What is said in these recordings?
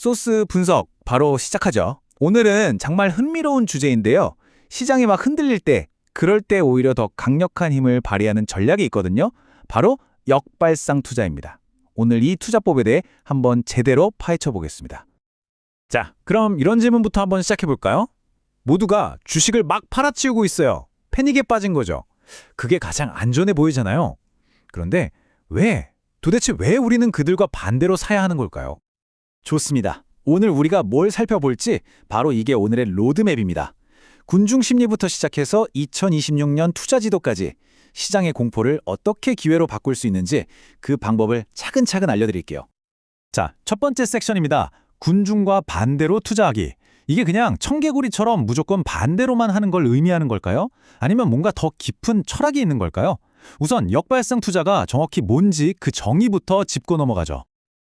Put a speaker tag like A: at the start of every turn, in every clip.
A: 소스 분석 바로 시작하죠. 오늘은 정말 흥미로운 주제인데요. 시장이 막 흔들릴 때, 그럴 때 오히려 더 강력한 힘을 발휘하는 전략이 있거든요. 바로 역발상 투자입니다. 오늘 이 투자법에 대해 한번 제대로 파헤쳐 보겠습니다. 자, 그럼 이런 질문부터 한번 시작해 볼까요? 모두가 주식을 막 팔아치우고 있어요. 패닉에 빠진 거죠. 그게 가장 안전해 보이잖아요. 그런데 도대체 왜 우리는 그들과 반대로 사야 하는 걸까요? 좋습니다. 오늘 우리가 뭘 살펴볼지 바로 이게 오늘의 로드맵입니다. 군중 심리부터 시작해서 2026년 투자 지도까지 시장의 공포를 어떻게 기회로 바꿀 수 있는지 그 방법을 차근차근 알려드릴게요. 자, 첫 번째 섹션입니다. 군중과 반대로 투자하기. 이게 그냥 청개구리처럼 무조건 반대로만 하는 걸 의미하는 걸까요? 아니면 뭔가 더 깊은 철학이 있는 걸까요? 우선 역발상 투자가 정확히 뭔지 그 정의부터 짚고 넘어가죠.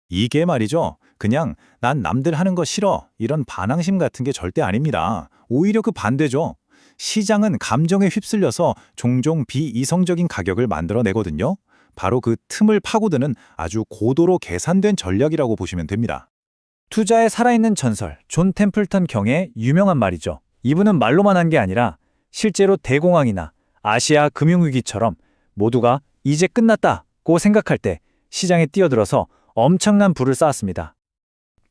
A: 이게 말이죠. 그냥 난 남들 하는 거 싫어 이런 반항심 같은 게 절대 아닙니다. 오히려 그 반대죠. 시장은 감정에 휩쓸려서 종종 비이성적인 가격을 만들어내거든요. 바로 그 틈을 파고드는 아주 고도로 계산된 전략이라고 보시면 됩니다. 투자에 살아있는 전설, 존 템플턴 경의 유명한 말이죠. 이분은 말로만 한 게 아니라 실제로 대공황이나 아시아 금융위기처럼 모두가 이제 끝났다고 생각할 때 시장에 뛰어들어서 엄청난 부를 쌓았습니다.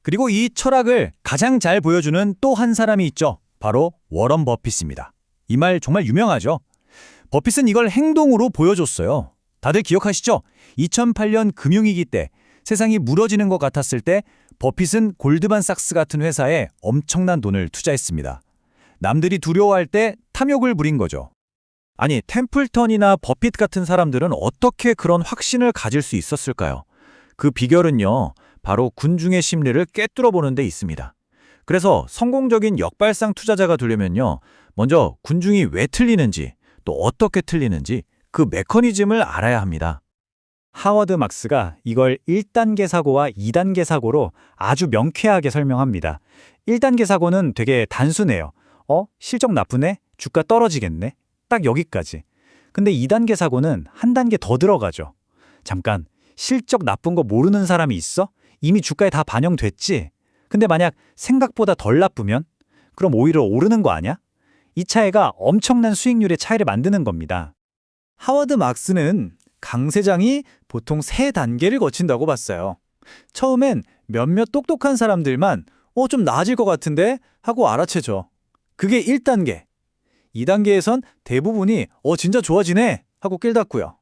A: 그리고 이 철학을 가장 잘 보여주는 또 한 사람이 있죠. 바로 워런 버핏입니다. 이 말 정말 유명하죠. 버핏은 이걸 행동으로 보여줬어요. 다들 기억하시죠? 2008년 금융위기 때 세상이 무너지는 것 같았을 때 버핏은 골드만삭스 같은 회사에 엄청난 돈을 투자했습니다. 남들이 두려워할 때 탐욕을 부린 거죠. 아니, 템플턴이나 버핏 같은 사람들은 어떻게 그런 확신을 가질 수 있었을까요? 그 비결은요, 바로 군중의 심리를 꿰뚫어 보는 데 있습니다. 그래서 성공적인 역발상 투자자가 되려면요, 먼저 군중이 왜 틀리는지, 또 어떻게 틀리는지 그 메커니즘을 알아야 합니다. 하워드 막스가 이걸 1단계 사고와 2단계 사고로 아주 명쾌하게 설명합니다. 1단계 사고는 되게 단순해요. 실적 나쁘네? 주가 떨어지겠네? 딱 여기까지. 근데 2단계 사고는 한 단계 더 들어가죠. 잠깐, 실적 나쁜 거 모르는 사람이 있어? 이미 주가에 다 반영됐지? 근데 만약 생각보다 덜 나쁘면? 그럼 오히려 오르는 거 아니야? 이 차이가 엄청난 수익률의 차이를 만드는 겁니다. 하워드 막스는 강 세장이 보통 3단계를 거친다고 봤어요. 처음엔 몇몇 똑똑한 사람들만 좀 나아질 것 같은데? 하고 알아채죠. 그게 1단계. 2단계에선 대부분이 진짜 좋아지네? 하고 깨닫고요.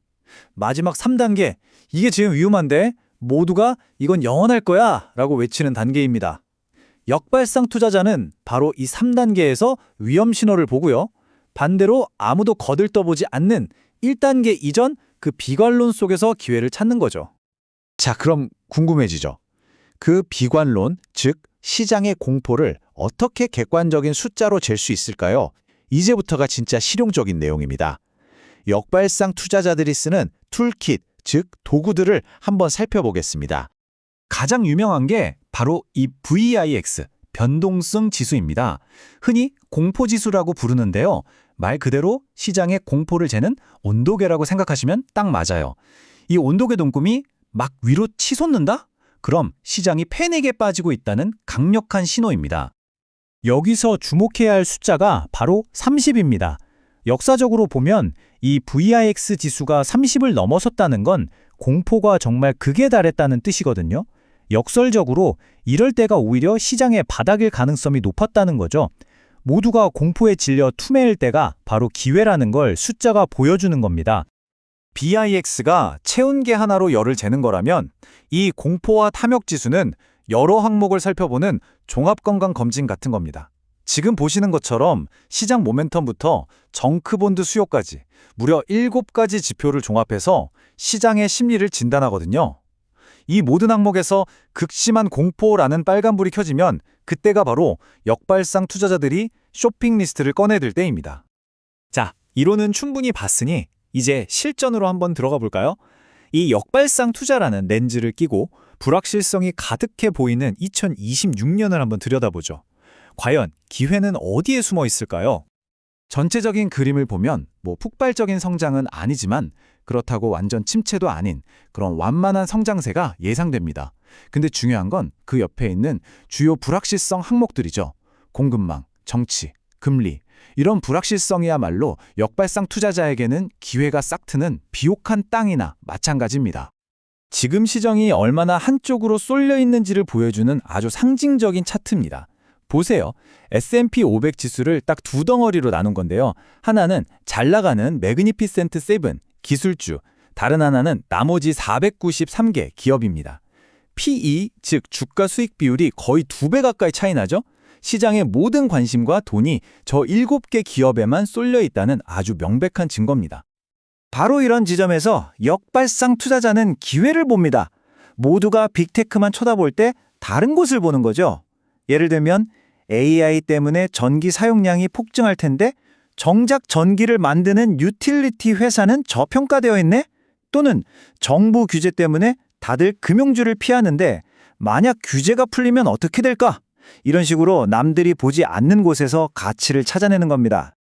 A: 마지막 3단계, 이게 지금 위험한데 모두가 이건 영원할 거야 라고 외치는 단계입니다. 역발상 투자자는 바로 이 3단계에서 위험 신호를 보고요. 반대로 아무도 거들떠보지 않는 1단계 이전 그 비관론 속에서 기회를 찾는 거죠. 자, 그럼 궁금해지죠. 그 비관론, 즉 시장의 공포를 어떻게 객관적인 숫자로 잴 수 있을까요? 이제부터가 진짜 실용적인 내용입니다. 역발상 투자자들이 쓰는 툴킷, 즉 도구들을 한번 살펴보겠습니다. 가장 유명한 게 바로 이 VIX, 변동성 지수입니다. 흔히 공포지수라고 부르는데요. 말 그대로 시장의 공포를 재는 온도계라고 생각하시면 딱 맞아요. 이 온도계 동금이 막 위로 치솟는다? 그럼 시장이 패닉에 빠지고 있다는 강력한 신호입니다. 여기서 주목해야 할 숫자가 바로 30입니다. 역사적으로 보면 이 VIX 지수가 30을 넘어섰다는 건 공포가 정말 극에 달했다는 뜻이거든요. 역설적으로 이럴 때가 오히려 시장의 바닥일 가능성이 높았다는 거죠. 모두가 공포에 질려 투매일 때가 바로 기회라는 걸 숫자가 보여주는 겁니다. VIX가 체온계 하나로 열을 재는 거라면 이 공포와 탐욕 지수는 여러 항목을 살펴보는 종합건강검진 같은 겁니다. 지금 보시는 것처럼 시장 모멘텀부터 정크본드 수요까지 무려 7가지 지표를 종합해서 시장의 심리를 진단하거든요. 이 모든 항목에서 극심한 공포라는 빨간불이 켜지면 그때가 바로 역발상 투자자들이 쇼핑 리스트를 꺼내들 때입니다. 자, 이론은 충분히 봤으니 이제 실전으로 한번 들어가 볼까요? 이 역발상 투자라는 렌즈를 끼고 불확실성이 가득해 보이는 2026년을 한번 들여다보죠. 과연 기회는 어디에 숨어 있을까요? 전체적인 그림을 보면 폭발적인 성장은 아니지만 그렇다고 완전 침체도 아닌 그런 완만한 성장세가 예상됩니다. 근데 중요한 건 그 옆에 있는 주요 불확실성 항목들이죠. 공급망, 정치, 금리. 이런 불확실성이야말로 역발상 투자자에게는 기회가 싹 트는 비옥한 땅이나 마찬가지입니다. 지금 시장이 얼마나 한쪽으로 쏠려 있는지를 보여주는 아주 상징적인 차트입니다. 보세요. S&P 500 지수를 딱 두 덩어리로 나눈 건데요. 하나는 잘 나가는 매그니피센트 세븐, 기술주, 다른 하나는 나머지 493개 기업입니다. PE, 즉 주가 수익 비율이 거의 2배 가까이 차이 나죠? 시장의 모든 관심과 돈이 저 7개 기업에만 쏠려 있다는 아주 명백한 증거입니다. 바로 이런 지점에서 역발상 투자자는 기회를 봅니다. 모두가 빅테크만 쳐다볼 때 다른 곳을 보는 거죠. 예를 들면 AI 때문에 전기 사용량이 폭증할 텐데 정작 전기를 만드는 유틸리티 회사는 저평가되어 있네? 또는 정부 규제 때문에 다들 금융주를 피하는데 만약 규제가 풀리면 어떻게 될까? 이런 식으로 남들이 보지 않는 곳에서 가치를 찾아내는 겁니다.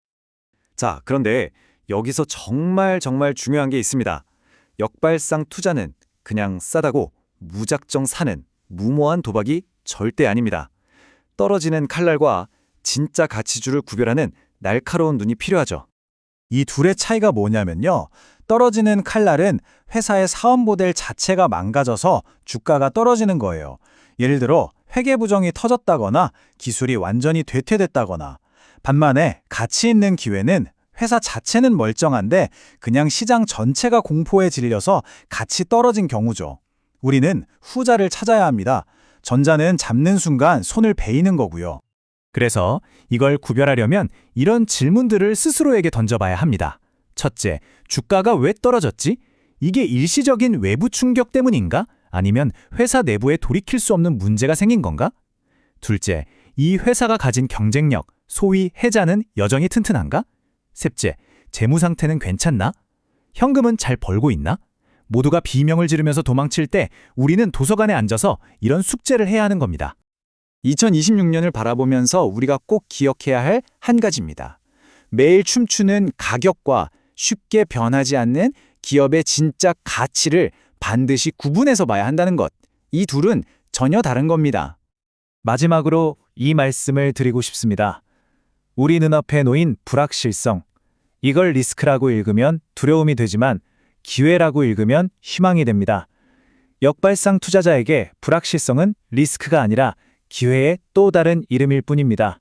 A: 자, 그런데 여기서 정말 중요한 게 있습니다. 역발상 투자는 그냥 싸다고 무작정 사는 무모한 도박이 절대 아닙니다. 떨어지는 칼날과 진짜 가치주를 구별하는 날카로운 눈이 필요하죠. 이 둘의 차이가 뭐냐면요. 떨어지는 칼날은 회사의 사업 모델 자체가 망가져서 주가가 떨어지는 거예요. 예를 들어 회계 부정이 터졌다거나 기술이 완전히 퇴퇴됐다거나. 반면에 가치 있는 기회는 회사 자체는 멀쩡한데 그냥 시장 전체가 공포에 질려서 같이 떨어진 경우죠. 우리는 후자를 찾아야 합니다. 전자는 잡는 순간 손을 베이는 거고요. 그래서 이걸 구별하려면 이런 질문들을 스스로에게 던져봐야 합니다. 첫째, 주가가 왜 떨어졌지? 이게 일시적인 외부 충격 때문인가? 아니면 회사 내부에 돌이킬 수 없는 문제가 생긴 건가? 둘째, 이 회사가 가진 경쟁력, 소위 해자는 여전히 튼튼한가? 셋째, 재무 상태는 괜찮나? 현금은 잘 벌고 있나? 모두가 비명을 지르면서 도망칠 때 우리는 도서관에 앉아서 이런 숙제를 해야 하는 겁니다. 2026년을 바라보면서 우리가 꼭 기억해야 할 한 가지입니다. 매일 춤추는 가격과 쉽게 변하지 않는 기업의 진짜 가치를 반드시 구분해서 봐야 한다는 것. 이 둘은 전혀 다른 겁니다. 마지막으로 이 말씀을 드리고 싶습니다. 우리 눈앞에 놓인 불확실성. 이걸 리스크라고 읽으면 두려움이 되지만 기회라고 읽으면 희망이 됩니다. 역발상 투자자에게 불확실성은 리스크가 아니라 기회의 또 다른 이름일 뿐입니다.